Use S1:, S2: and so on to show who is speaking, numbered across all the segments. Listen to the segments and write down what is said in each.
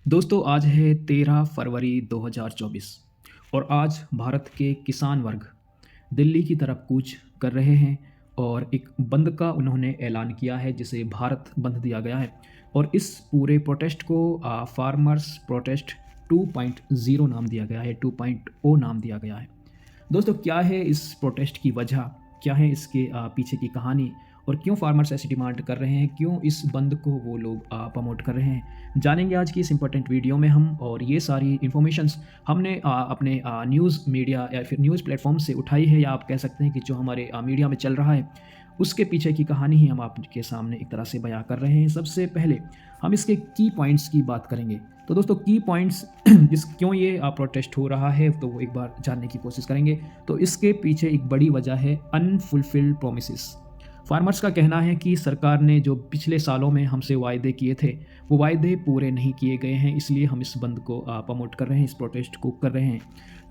S1: दोस्तों आज है 13 फरवरी 2024 और आज भारत के किसान वर्ग दिल्ली की तरफ कूच कर रहे हैं और एक बंद का उन्होंने ऐलान किया है जिसे भारत बंद दिया गया है। और इस पूरे प्रोटेस्ट को फार्मर्स प्रोटेस्ट 2.0 नाम दिया गया है, 2.0 नाम दिया गया है। दोस्तों क्या है इस प्रोटेस्ट की वजह, क्या है इसके पीछे की कहानी और क्यों फार्मर्स ऐसी डिमांड कर रहे हैं, क्यों इस बंद को वो लोग प्रमोट कर रहे हैं, जानेंगे आज की इस इंपॉर्टेंट वीडियो में हम। और ये सारी इन्फॉर्मेशंस हमने अपने न्यूज़ मीडिया या फिर न्यूज़ प्लेटफॉर्म से उठाई है, या आप कह सकते हैं कि जो हमारे मीडिया में चल रहा है उसके पीछे की कहानी ही हम आपके सामने एक तरह से बयां कर रहे हैं। सबसे पहले हम इसके की पॉइंट्स की बात करेंगे। तो दोस्तों की पॉइंट्स जिस क्यों ये प्रोटेस्ट हो रहा है तो वो एक बार जानने की कोशिश करेंगे। तो इसके पीछे एक बड़ी वजह है अनफुलफिल्ड प्रोमिसेस। फार्मर्स का कहना है कि सरकार ने जो पिछले सालों में हमसे वायदे किए थे वो वायदे पूरे नहीं किए गए हैं, इसलिए हम इस बंद को प्रमोट कर रहे हैं, इस प्रोटेस्ट को कर रहे हैं।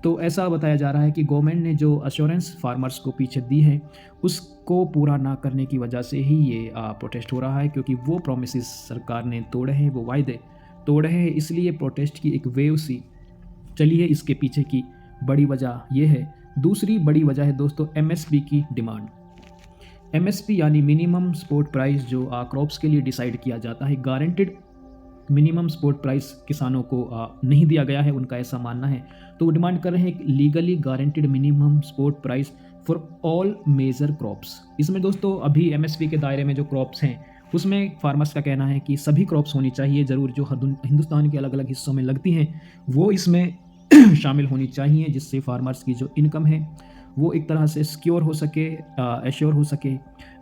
S1: तो ऐसा बताया जा रहा है कि गवर्नमेंट ने जो अश्योरेंस फार्मर्स को पीछे दी है उसको पूरा ना करने की वजह से ही ये प्रोटेस्ट हो रहा है, क्योंकि वो प्रोमिसेस सरकार ने तोड़े हैं, वो वायदे तोड़े हैं, इसलिए प्रोटेस्ट की एक वेव सी चली है। इसके पीछे की बड़ी वजह ये है। दूसरी बड़ी वजह है दोस्तों एमएसपी की डिमांड। एमएसपी यानी मिनिमम सपोर्ट प्राइस जो क्रॉप्स के लिए डिसाइड किया जाता है, गारंटेड मिनिमम सपोर्ट प्राइस किसानों को नहीं दिया गया है, उनका ऐसा मानना है। तो वो डिमांड कर रहे हैं legally guaranteed minimum support price for all major crops. इसमें दोस्तों अभी एमएसपी के दायरे में जो क्रॉप्स हैं उसमें फार्मर्स का कहना है कि सभी क्रॉप्स होनी चाहिए, ज़रूर जो हिंदुस्तान के अलग अलग हिस्सों में लगती हैं वो इसमें शामिल होनी चाहिए, जिससे फार्मर्स की जो इनकम है वो एक तरह से सिक्योर हो सके, एश्योर हो सके।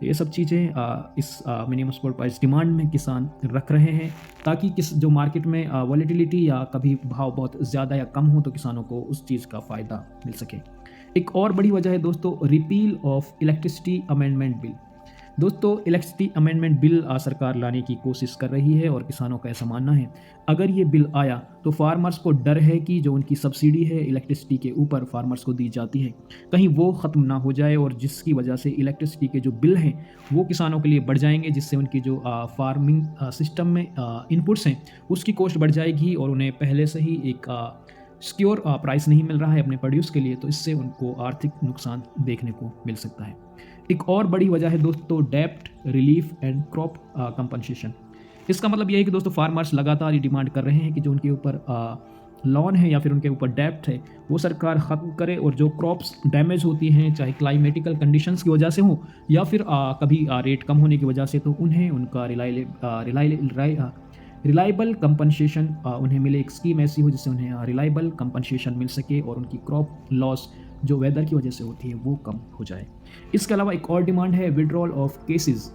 S1: ये सब चीज़ें इस मिनिमम सपोर्ट प्राइस डिमांड में किसान रख रहे हैं, ताकि जो मार्केट में वॉलेटिलिटी या कभी भाव बहुत ज़्यादा या कम हो तो किसानों को उस चीज़ का फ़ायदा मिल सके। एक और बड़ी वजह है दोस्तों repeal of electricity amendment bill. दोस्तों इलेक्ट्रिसिटी अमेंडमेंट बिल सरकार लाने की कोशिश कर रही है और किसानों का ऐसा मानना है अगर ये बिल आया तो फार्मर्स को डर है कि जो उनकी सब्सिडी है इलेक्ट्रिसिटी के ऊपर फार्मर्स को दी जाती है कहीं वो ख़त्म ना हो जाए, और जिसकी वजह से इलेक्ट्रिसिटी के जो बिल हैं वो किसानों के लिए बढ़ जाएंगे, जिससे उनकी जो फार्मिंग सिस्टम में इनपुट्स हैं उसकी कॉस्ट बढ़ जाएगी और उन्हें पहले से ही एक सिक्योर प्राइस नहीं मिल रहा है अपने प्रोड्यूस के लिए, तो इससे उनको आर्थिक नुकसान देखने को मिल सकता है। एक और बड़ी वजह है दोस्तों डेप्ट रिलीफ एंड क्रॉप कंपनसेशन। इसका मतलब यह है कि दोस्तों फार्मर्स लगातार ये डिमांड कर रहे हैं कि जो उनके ऊपर लोन है या फिर उनके ऊपर डेप्ट है वो सरकार ख़त्म करे, और जो क्रॉप्स डैमेज होती हैं चाहे क्लाइमेटिकल कंडीशंस की वजह से हो या फिर कभी रेट कम होने की वजह से, तो उन्हें उनका रिलायबल कंपनसेशन उन्हें मिले। एक स्कीम ऐसी हो जिससे उन्हें रिलायबल कंपनसेशन मिल सके और उनकी क्रॉप लॉस जो वेदर की वजह से होती है वो कम हो जाए। इसके अलावा एक और डिमांड है विड्रॉल ऑफ केसेस।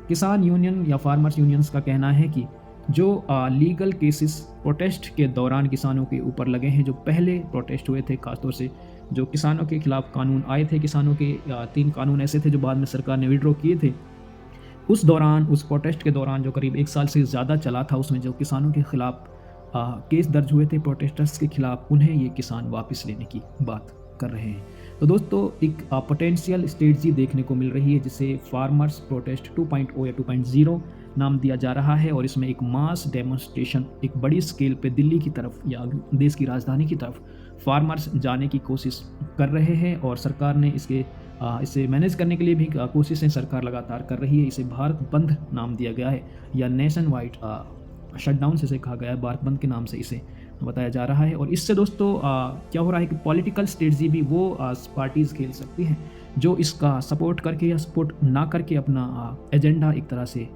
S1: किसान यूनियन या फार्मर्स यूनियंस का कहना है कि जो लीगल केसेस प्रोटेस्ट के दौरान किसानों के ऊपर लगे हैं, जो पहले प्रोटेस्ट हुए थे, खासतौर से जो किसानों के खिलाफ कानून आए थे, किसानों के 3 कानून ऐसे थे जो बाद में सरकार ने विड्रॉ किए थे, उस दौरान उस प्रोटेस्ट के दौरान जो करीब 1 साल से ज़्यादा चला था, उसमें जो किसानों के खिलाफ केस दर्ज हुए थे प्रोटेस्टर्स के खिलाफ, उन्हें ये किसान वापस लेने की बात कर रहे हैं। तो दोस्तों एक पोटेंशियल स्ट्रेटजी देखने को मिल रही है जिसे फार्मर्स प्रोटेस्ट 2.0 या 2.0 नाम दिया जा रहा है, और इसमें एक मास डेमोन्स्ट्रेशन एक बड़ी स्केल पे दिल्ली की तरफ या देश की राजधानी की तरफ फार्मर्स जाने की कोशिश कर रहे हैं, और सरकार ने इसे मैनेज करने के लिए भी कोशिशें सरकार लगातार कर रही है। इसे भारत बंद नाम दिया गया है या नेशन वाइड शटडाउन से कहा गया है, भारत बंद के नाम से इसे बताया जा रहा है। और इससे दोस्तों क्या हो रहा है कि पॉलिटिकल स्ट्रेटजी भी वो पार्टीज़ खेल सकती हैं जो इसका सपोर्ट करके या सपोर्ट ना करके अपना एजेंडा एक तरह से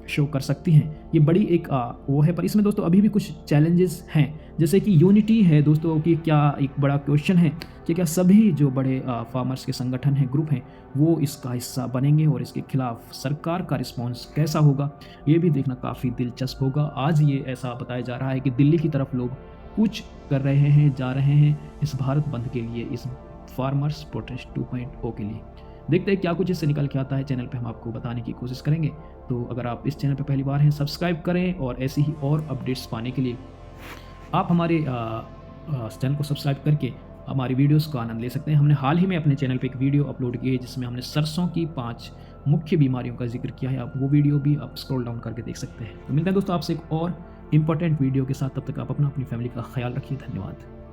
S1: शो कर सकती हैं। ये बड़ी एक वो है, पर इसमें दोस्तों अभी भी कुछ चैलेंजेस हैं, जैसे कि यूनिटी है दोस्तों की। क्या एक बड़ा क्वेश्चन है कि क्या सभी जो बड़े फार्मर्स के संगठन हैं, ग्रुप हैं, वो इसका हिस्सा बनेंगे और इसके खिलाफ सरकार का रिस्पॉन्स कैसा होगा, ये भी देखना काफ़ी दिलचस्प होगा। आज ये ऐसा बताया जा रहा है कि दिल्ली की तरफ लोग कूच कर रहे हैं, जा रहे हैं इस भारत बंद के लिए, इस फार्मर्स प्रोटेस्ट 2.0 के लिए। देखते हैं क्या कुछ इससे निकल के आता है। चैनल पे हम आपको बताने की कोशिश करेंगे। तो अगर आप इस चैनल पे पहली बार हैं, सब्सक्राइब करें, और ऐसी ही और अपडेट्स पाने के लिए आप हमारे चैनल को सब्सक्राइब करके हमारी वीडियोस का आनंद ले सकते हैं। हमने हाल ही में अपने चैनल पे एक वीडियो अपलोड की है जिसमें हमने सरसों की 5 मुख्य बीमारियों का जिक्र किया है। आप वो वीडियो भी आप स्क्रॉल डाउन करके देख सकते हैं। तो मिलते हैं दोस्तों आपसे एक और इंपॉर्टेंट वीडियो के साथ। तब तक आप अपना अपनी फैमिली का ख्याल रखिए। धन्यवाद।